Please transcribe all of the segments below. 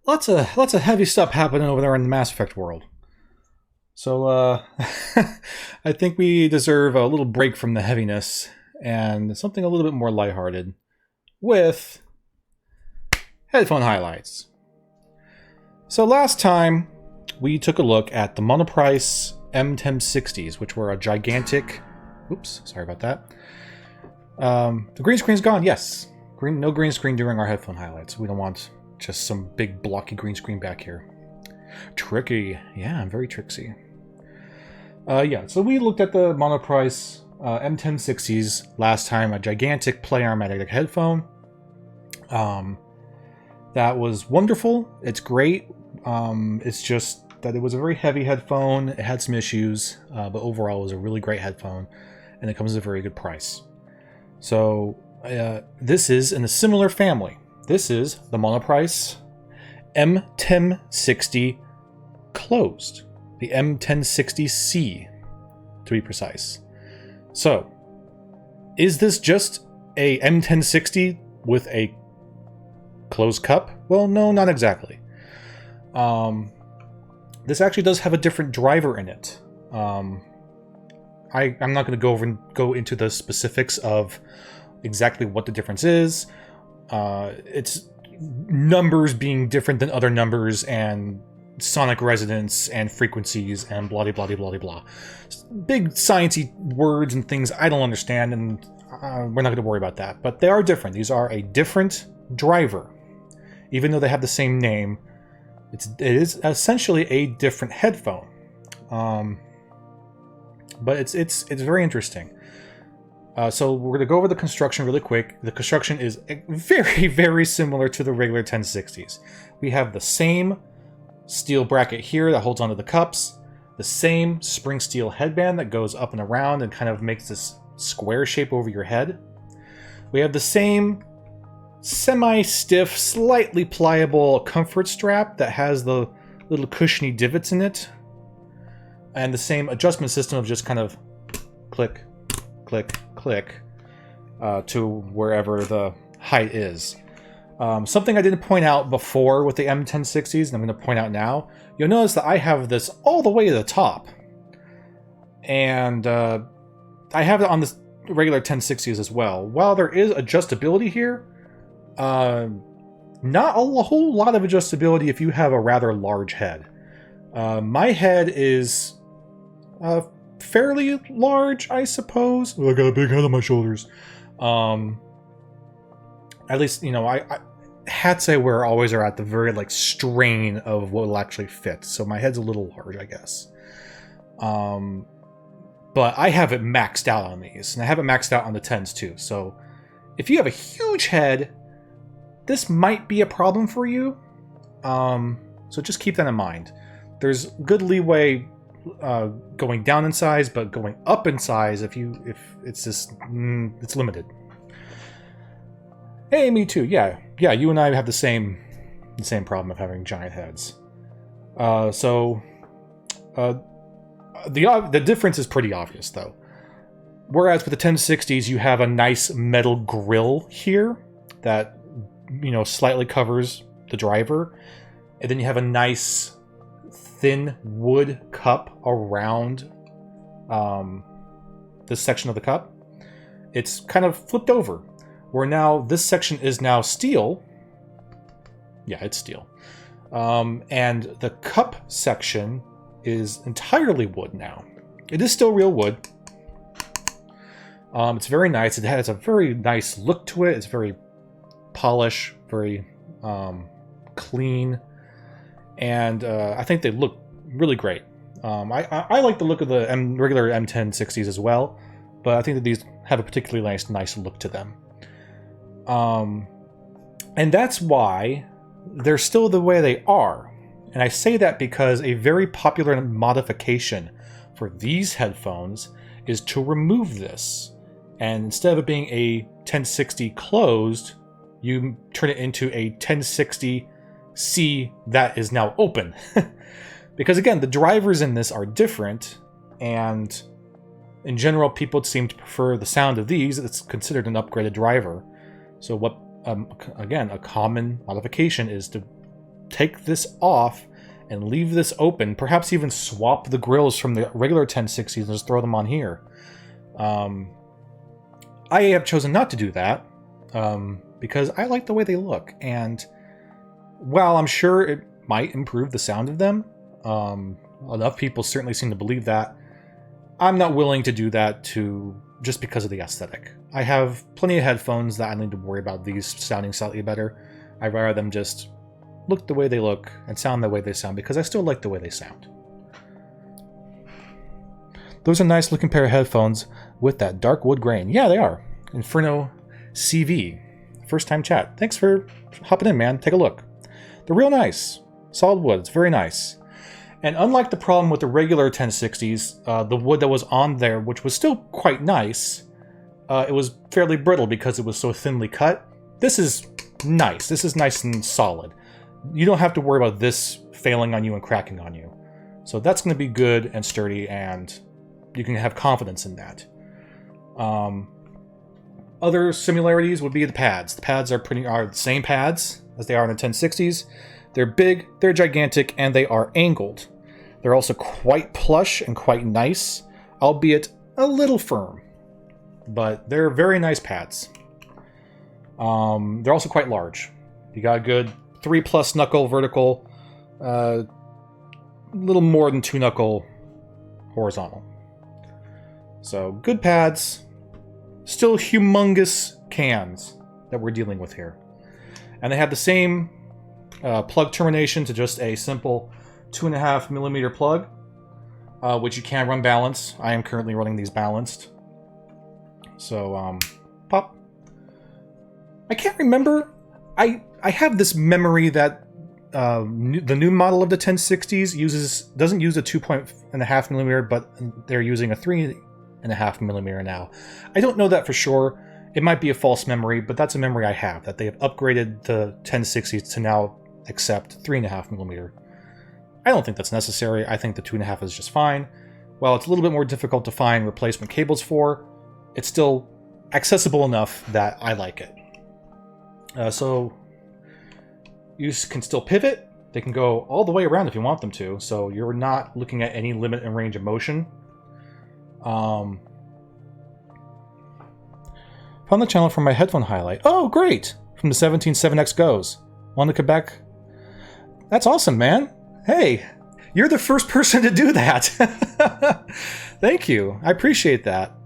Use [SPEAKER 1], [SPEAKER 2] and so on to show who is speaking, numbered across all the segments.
[SPEAKER 1] Lots of heavy stuff happening over there in the Mass Effect world. So I think we deserve a little break from the heaviness and something a little bit more lighthearted with headphone highlights. So last time we took a look at the Monoprice M1060s, which were a gigantic. Oops, sorry about that. The green screen's gone. Yes, no green screen during our headphone highlights. We don't want just some big blocky green screen back here. Tricky. Yeah, I'm very tricksy. Yeah, so we looked at the Monoprice M1060s last time, a gigantic planar magnetic headphone. That was wonderful. It's great. It's just that it was a very heavy headphone. It had some issues, but overall it was a really great headphone, and it comes at a very good price. So this is in a similar family. This is the Monoprice M1060 closed. The M1060C, to be precise. So, is this just a M1060 with a closed cup? Well, no, not exactly. This actually does have a different driver in it. I'm not going to go into the specifics of exactly what the difference is. It's numbers being different than other numbers, and sonic resonance and frequencies and blah blah blah blah blah. Big sciencey words and things I don't understand, and we're not going to worry about that. But they are different. These are a different driver, even though they have the same name. It is essentially a different headphone, but it's very interesting. So we're going to go over the construction really quick. The construction is very, very similar to the regular 1060s. We have the same steel bracket here that holds onto the cups, the same spring steel headband that goes up and around and kind of makes this square shape over your head. We have the same semi-stiff, slightly pliable comfort strap that has the little cushiony divots in it, and the same adjustment system of just kind of click, click, click to wherever the height is. Something I didn't point out before with the M1060s, and I'm going to point out now, you'll notice that I have this all the way to the top. And I have it on the regular 1060s as well. While there is adjustability here, not a whole lot of adjustability if you have a rather large head. My head is fairly large, I suppose. I got a big head on my shoulders. At least, you know, hats I wear always are at the very, strain of what will actually fit. So my head's a little large, I guess. But I have it maxed out on these. And I have it maxed out on the 10s, too. So if you have a huge head, this might be a problem for you. So just keep that in mind. There's good leeway going down in size, but going up in size, if it's just, it's limited. Hey, me too. Yeah, you and I have the same problem of having giant heads. The difference is pretty obvious, though. Whereas with the 1060s, you have a nice metal grill here that, slightly covers the driver, and then you have a nice thin wood cup around this section of the cup. It's kind of flipped over. Where now this section is now steel. Yeah, it's steel. And the cup section is entirely wood now. It is still real wood. It's very nice. It has a very nice look to it. It's very polished, very clean. And I think they look really great. I like the look of the regular M1060s as well, but I think that these have a particularly nice look to them. And that's why they're still the way they are. And I say that because a very popular modification for these headphones is to remove this. And instead of it being a 1060 closed, you turn it into a 1060C that is now open. Because again, the drivers in this are different, and in general, people seem to prefer the sound of these. It's considered an upgraded driver. So what, again, a common modification is to take this off and leave this open, perhaps even swap the grills from the regular 1060s and just throw them on here. I have chosen not to do that because I like the way they look, and while I'm sure it might improve the sound of them, enough people certainly seem to believe that, I'm not willing to do that just because of the aesthetic. I have plenty of headphones that I need to worry about these sounding slightly better. I'd rather them just look the way they look and sound the way they sound, because I still like the way they sound. Those are nice looking pair of headphones with that dark wood grain. Yeah, they are. Inferno CV. First time chat. Thanks for hopping in, man. Take a look. They're real nice. Solid wood. It's very nice. And unlike the problem with the regular 1060s, the wood that was on there, which was still quite nice, it was fairly brittle because it was so thinly cut. This is nice. This is nice and solid. You don't have to worry about this failing on you and cracking on you. So that's going to be good and sturdy, and you can have confidence in that. Other similarities would be the pads. The pads are the same pads as they are in the 1060s. They're big, they're gigantic, and they are angled. They're also quite plush and quite nice, albeit a little firm. But they're very nice pads. They're also quite large. You got a good 3+ knuckle vertical, a little more than 2 knuckle horizontal. So good pads, still humongous cans that we're dealing with here. And they have the same plug termination to just a simple 2.5mm plug, which you can run balanced. I am currently running these balanced. So, pop. I can't remember. I have this memory that the new model of the 1060s doesn't use a 2.5mm, but they're using a 3.5mm now. I don't know that for sure. It might be a false memory, but that's a memory I have, that they have upgraded the 1060s to now accept 3.5mm. I don't think that's necessary. I think the 2.5 is just fine. While it's a little bit more difficult to find replacement cables for, it's still accessible enough that I like it. So you can still pivot. They can go all the way around if you want them to, so you're not looking at any limit in range of motion. Found the channel from my headphone highlight. Oh, great! From the 177X Goes. Want to come back? That's awesome, man. Hey, you're the first person to do that. Thank you. I appreciate that.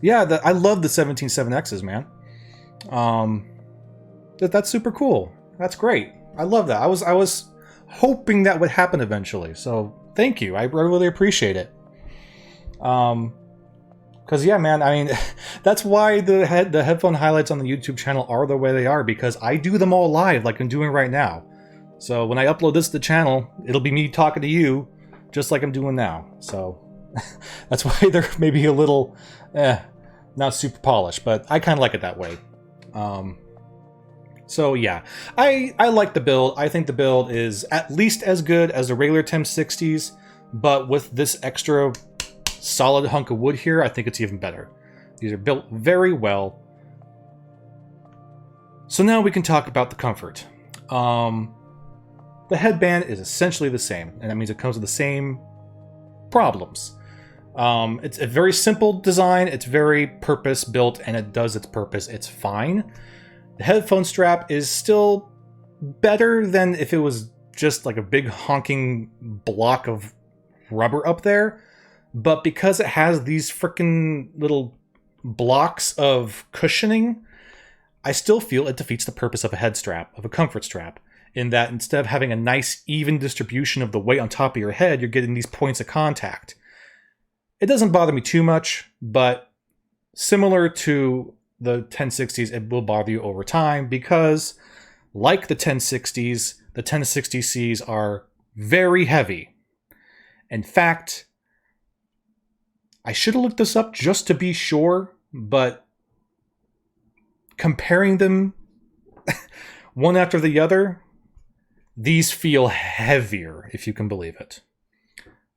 [SPEAKER 1] Yeah, I love the 177Xs, man. That's super cool. That's great. I love that. I was hoping that would happen eventually. So thank you. I really appreciate it. Because yeah, man. I mean, that's why the headphone highlights on the YouTube channel are the way they are, because I do them all live, like I'm doing right now. So when I upload this to the channel, it'll be me talking to you, just like I'm doing now. So that's why they're maybe a little, not super polished, but I kind of like it that way. So yeah, I like the build. I think the build is at least as good as the regular 1060s, but with this extra solid hunk of wood here, I think it's even better. These are built very well. So now we can talk about the comfort. The headband is essentially the same, and that means it comes with the same problems. It's a very simple design, it's very purpose-built, and it does its purpose. It's fine. The headphone strap is still better than if it was just like a big honking block of rubber up there, but because it has these frickin' little blocks of cushioning, I still feel it defeats the purpose of a head strap, of a comfort strap, in that instead of having a nice even distribution of the weight on top of your head, you're getting these points of contact. It doesn't bother me too much, but similar to the 1060s, it will bother you over time because, like the 1060s, the 1060Cs are very heavy. In fact, I should have looked this up just to be sure, but comparing them one after the other, these feel heavier, if you can believe it.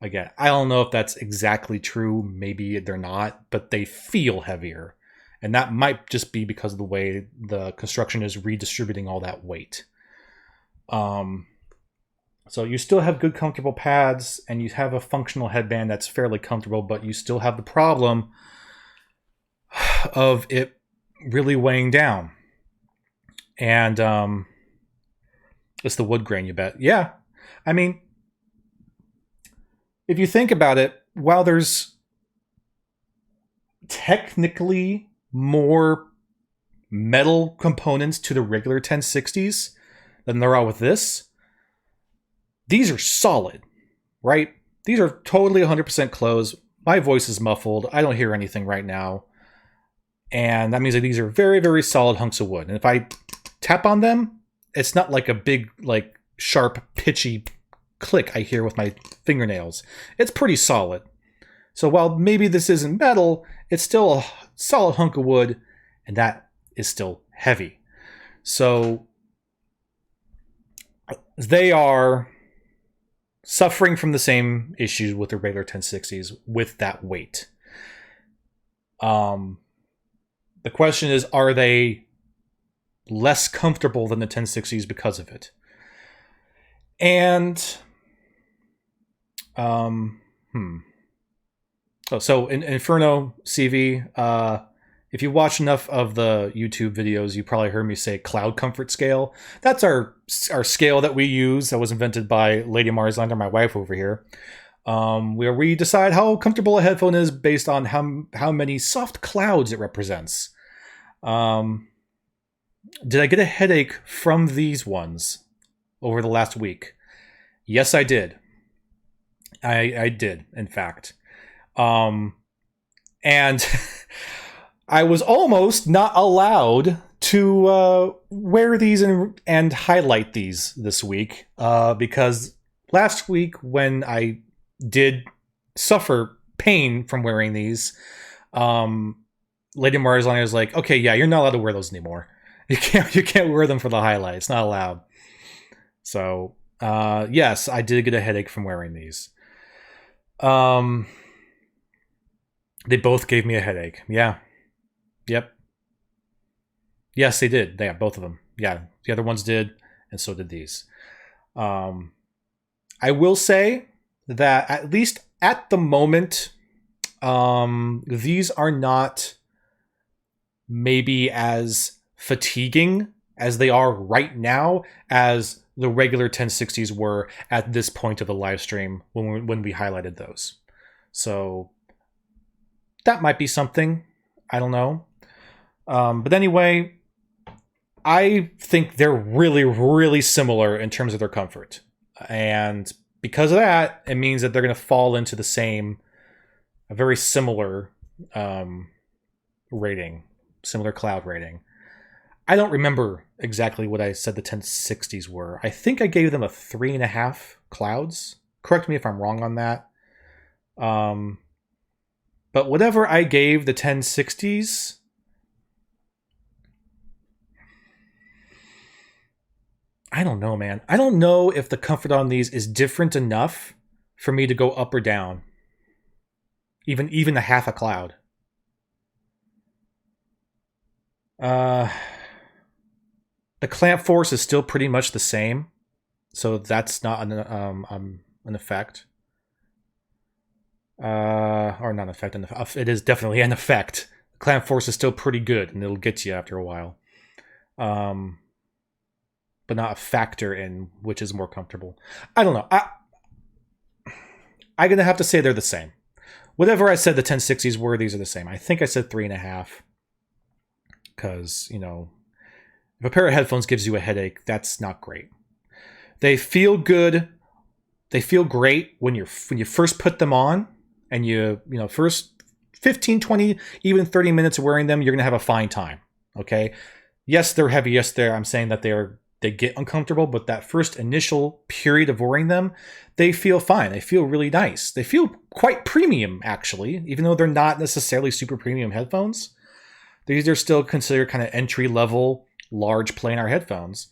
[SPEAKER 1] Again, I don't know if that's exactly true. Maybe they're not, but they feel heavier. And that might just be because of the way the construction is redistributing all that weight. So you still have good comfortable pads and you have a functional headband that's fairly comfortable, but you still have the problem of it really weighing down. And it's the wood grain, you bet. Yeah. I mean, if you think about it, while there's technically more metal components to the regular 1060s than there are with this, these are solid, right? These are totally 100% closed. My voice is muffled. I don't hear anything right now. And that means that these are very, very solid hunks of wood. And if I tap on them, it's not like a big, like, sharp, pitchy click I hear with my fingernails. It's pretty solid. So while maybe this isn't metal, it's still a solid hunk of wood, and that is still heavy. So they are suffering from the same issues with the regular 1060s with that weight. The question is, are they less comfortable than the 1060s because of it? And so in Inferno CV, if you watch enough of the YouTube videos, you probably heard me say cloud comfort scale. That's our scale that we use, that was invented by Lady Marslander, my wife over here, where we decide how comfortable a headphone is based on how many soft clouds it represents. Did I get a headache from these ones over the last week? Yes, I did. I did, in fact. And I was almost not allowed to wear these and highlight these this week because last week when I did suffer pain from wearing these, Lady Marslander was like, okay, yeah, you're not allowed to wear those anymore. You can't wear them for the highlight. It's not allowed. So yes, I did get a headache from wearing these. They both gave me a headache. Yeah. Yep. Yes, they did. Yeah, both of them. Yeah, the other ones did, and so did these. I will say that at least at the moment, these are not maybe as fatiguing as they are right now as the regular 1060s were at this point of the live stream when we highlighted those. So that might be something. I don't know. But anyway, I think they're really, really similar in terms of their comfort. And because of that, it means that they're going to fall into the same, a very similar rating, similar cloud rating. I don't remember exactly what I said the 1060s were. I think I gave them a 3.5 clouds. Correct me if I'm wrong on that. But whatever I gave the 1060s, I don't know, man. I don't know if the comfort on these is different enough for me to go up or down. Even a half a cloud. The clamp force is still pretty much the same, so that's not an effect. Or not an effect. It is definitely an effect. The clamp force is still pretty good, and it'll get you after a while. But not a factor in which is more comfortable. I don't know. I'm gonna have to say they're the same. Whatever I said the 1060s were, these are the same. I think I said 3.5. Because, you know, if a pair of headphones gives you a headache, that's not great. They feel good. They feel great when you first put them on, and you know, first 15, 20, even 30 minutes of wearing them, you're gonna have a fine time. Okay. Yes, they're heavy. Yes, I'm saying that they get uncomfortable, but that first initial period of wearing them, they feel fine. They feel really nice. They feel quite premium, actually, even though they're not necessarily super premium headphones. These are still considered kind of entry-level, large planar headphones.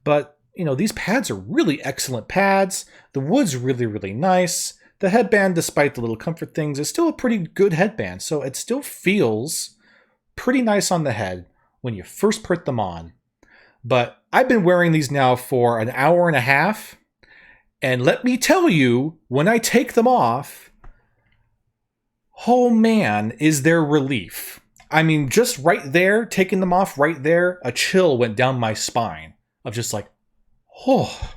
[SPEAKER 1] But, you know, these pads are really excellent pads. The wood's really, really nice. The headband, despite the little comfort things, is still a pretty good headband. So it still feels pretty nice on the head when you first put them on. But I've been wearing these now for an hour and a half, And let me tell you, when I take them off, oh man, is there relief. I mean, just right there, taking them off right there, a chill went down my spine of just like, oh.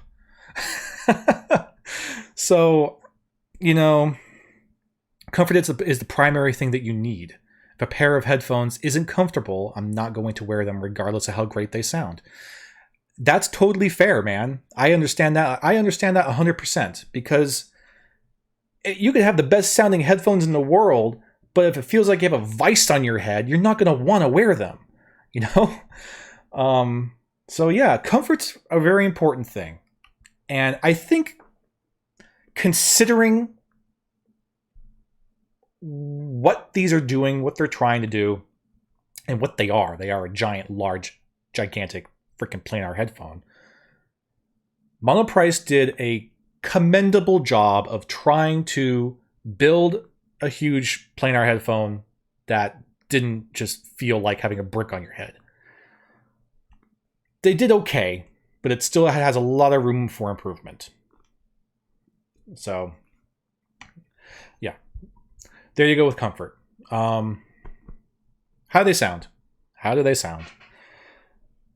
[SPEAKER 1] So, you know, comfort is the primary thing that you need. If a pair of headphones isn't comfortable, I'm not going to wear them regardless of how great they sound. That's totally fair, man. I understand that. I understand that 100% because you could have the best sounding headphones in the world, but if it feels like you have a vice on your head, you're not going to want to wear them, you know? So yeah, comfort's a very important thing. And I think considering what these are doing, what they're trying to do, and what they are a giant, large, gigantic freaking planar headphone. Monoprice did a commendable job of trying to build a huge planar headphone that didn't just feel like having a brick on your head. They did okay, but it still has a lot of room for improvement. So, yeah. There you go with comfort. How do they sound? How do they sound?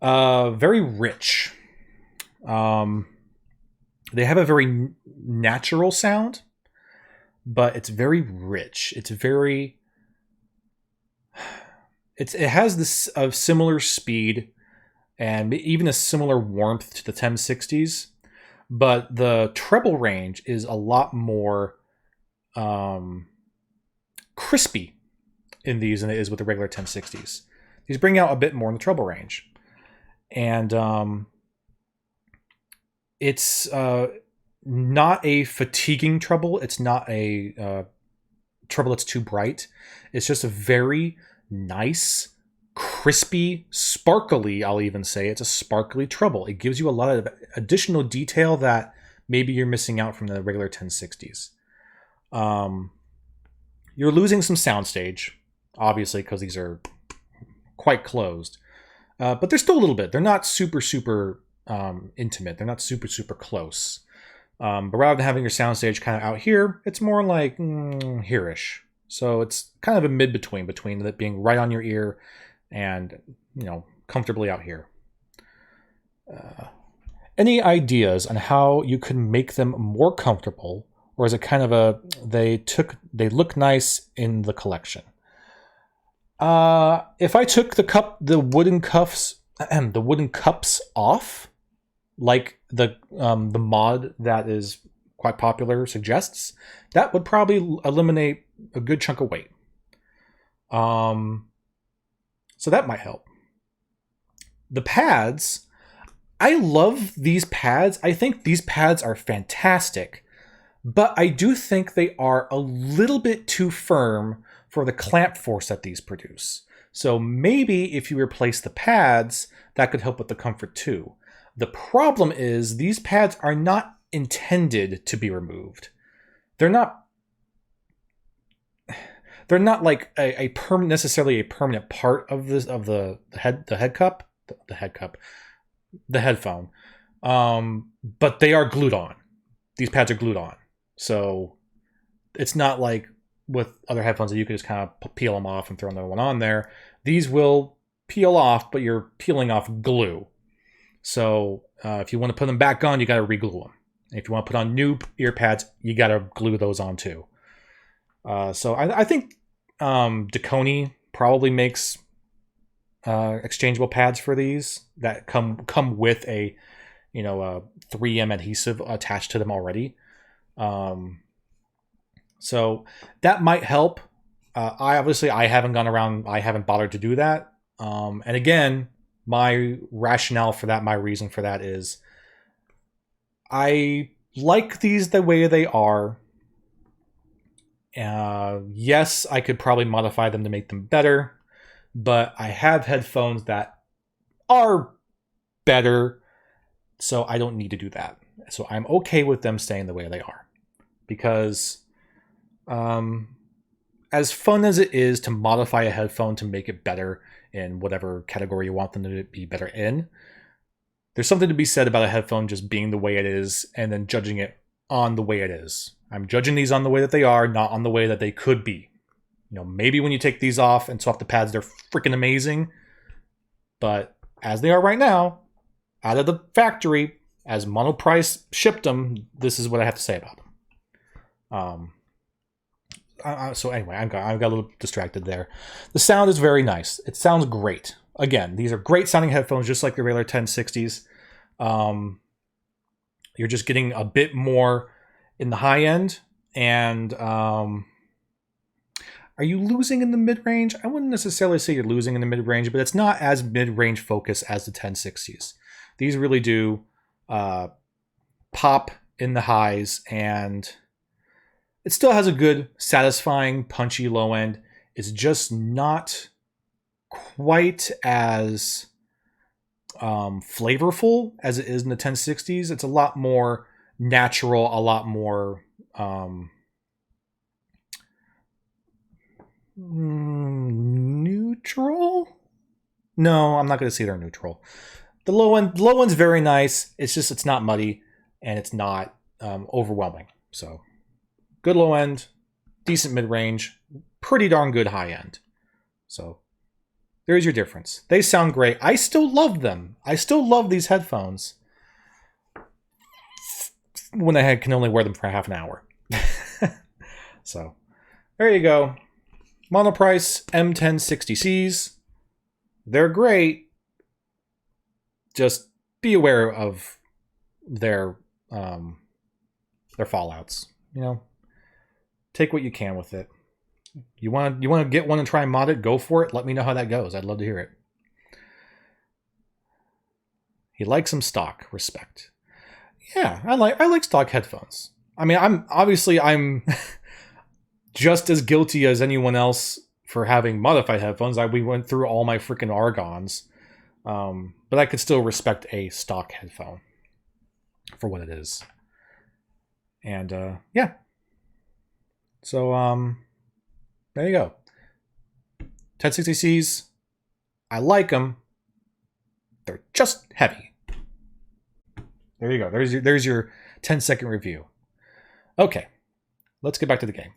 [SPEAKER 1] Very rich. They have a very natural sound, but it's very rich. It has this similar speed and even a similar warmth to the 1060s, but the treble range is a lot more crispy in these than it is with the regular 1060s. These bring out a bit more in the treble range. And it's not a fatiguing treble. It's not a treble that's too bright. It's just a very nice, crispy, sparkly, I'll even say. It's a sparkly treble. It gives you a lot of additional detail that maybe you're missing out from the regular 1060s. You're losing some soundstage, obviously, because these are quite closed. But they're still a little bit. They're not super, super intimate. They're not super, super close. But rather than having your soundstage kind of out here, it's more like here-ish. So it's kind of a mid-between it being right on your ear and, comfortably out here. Any ideas on how you can make them more comfortable, or is it kind of they look nice in the collection? If I took the wooden cups off, like the mod that is quite popular suggests, that would probably eliminate a good chunk of weight. So that might help. The pads, I love these pads. I think these pads are fantastic, but I do think they are a little bit too firm for the clamp force that these produce. So maybe if you replace the pads, that could help with the comfort too. The problem is these pads are not intended to be removed. They're not like necessarily a permanent part of the headphone. But they are glued on. These pads are glued on. So it's not like with other headphones that you could just kind of peel them off and throw another one on there. These will peel off, but you're peeling off glue. So if you want to put them back on, you got to re-glue them. If you want to put on new ear pads, you got to glue those on too. So I think Deconi probably makes exchangeable pads for these that come with a 3M adhesive attached to them already. So that might help. I haven't bothered to do that. And again, my rationale for that, my reason for that is I like these the way they are. Yes, I could probably modify them to make them better, but I have headphones that are better, so I don't need to do that. So I'm okay with them staying the way they are. Because as fun as it is to modify a headphone to make it better in whatever category you want them to be better in, there's something to be said about a headphone just being the way it is and then judging it on the way it is. I'm judging these on the way that they are, not on the way that they could be. You know, maybe when you take these off and swap the pads, they're freaking amazing. But as they are right now, out of the factory, as Monoprice shipped them, this is what I have to say about them. So anyway, I got a little distracted there. The sound is very nice. It sounds great. Again, these are great sounding headphones, just like the regular 1060s. You're just getting a bit more in the high end. And are you losing in the mid-range? I wouldn't necessarily say you're losing in the mid-range, but it's not as mid-range focused as the 1060s. These really do pop in the highs, and it still has a good, satisfying, punchy low end. It's just not quite as flavorful as it is in the 1060s. It's a lot more natural, a lot more neutral? No, I'm not going to say they're neutral. The low end's very nice. It's not muddy, and it's not overwhelming. So good low end, decent mid range, pretty darn good high end. So there's your difference. They sound great. I still love them. I still love these headphones when I can only wear them for half an hour. So there you go. Monoprice M1060Cs. They're great. Just be aware of their fallouts. You know, take what you can with it. You want to get one and try and mod it? Go for it. Let me know how that goes. I'd love to hear it. He likes some stock. Respect. Yeah, I like stock headphones. I mean, I'm just as guilty as anyone else for having modified headphones. We went through all my freaking Argons. But I could still respect a stock headphone for what it is. And yeah. So there you go. 1060Cs. I like them. They're just heavy. There you go. There's your 10-second review. Okay. Let's get back to the game.